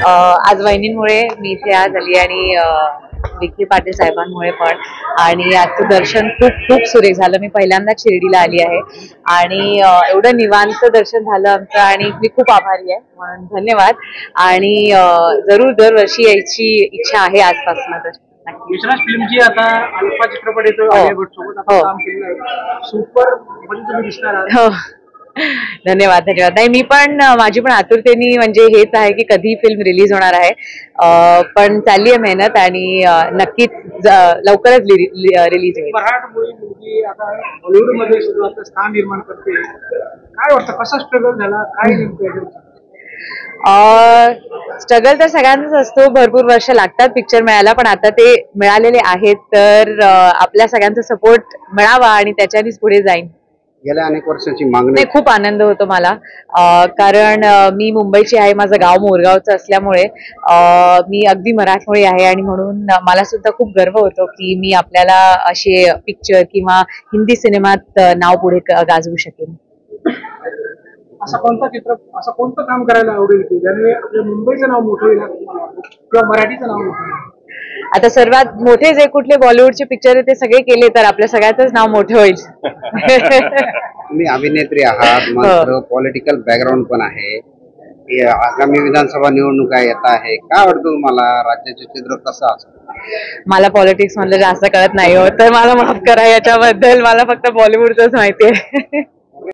आज वहिनींमुळे मी इथे आज आली आणि विखे पाटील साहेबांमुळे पण. आणि आजचं दर्शन खूप खूप सुरेख झालं. मी पहिल्यांदा शिर्डीला आली आहे आणि एवढं निवांत दर्शन झालं आमचं आणि मी खूप आभारी आहे, म्हणून धन्यवाद. आणि जरूर दरवर्षी यायची इच्छा आहे आजपासून. तर यशराज फिल्मची आता अल्फा चित्रपट येतो, आलिया भट सोबत आपण काम केलेलं आहे. सुपर मध्ये तुम्ही दिसणार आहात. धन्यवाद धन्यवाद. नाही, मी पण माझी पण आतुरतेने म्हणजे हेच आहे की कधी फिल्म रिलीज होणार आहे. पण चालली आहे मेहनत आणि नक्कीच लवकरच रिलीज होईल. मराठमोळी मुलगी आता हॉलिवूड मध्ये सुद्धा स्थान निर्माण करते. काय वाटतं, कसा स्ट्रगल झाला, काय नेमकं? स्ट्रगल तर सगळ्यांचाच असतो, भरपूर वर्ष लागतात पिक्चर मिळायला, पण आता ते मिळालेले आहेत. तर आपल्या सगळ्यांचा सपोर्ट मिळावा आणि त्याच्यानेच पुढे जाईन. गेल्या अनेक वर्षाची मागणी. खूप आनंद होतो मला, कारण मी मुंबईची आहे, माझं गाव मोरगावचं असल्यामुळे मी अगदी मराठमोळी आहे आणि म्हणून मला सुद्धा खूप गर्व होतो की मी आपल्याला असे पिक्चर किंवा हिंदी सिनेमात नाव पुढे गाजवू शकेन. असं कोणतं काम करायला आवडेल की ज्याने आपल्या मुंबईचं नाव मोठं होईल किंवा मराठीचं नाव मोठं होईल? आता सर्वात मोठे जे कुठले बॉलिवूडचे पिक्चर आहे ते सगळे केले तर आपल्या सगळ्याचंच नाव मोठं होईल. तुम्ही अभिनेत्री आहात, मात्र पॉलिटिकल बॅकग्राऊंड पण आहे. आगामी विधानसभा निवडणुका येत आहे, काय वाटतं तुम्हाला राज्याचे चित्र कसं असतं? मला पॉलिटिक्स मधलं जास्त कळत नाही हो, तर मला माफ करा याच्याबद्दल. मला फक्त बॉलिवूडचंच माहिती आहे.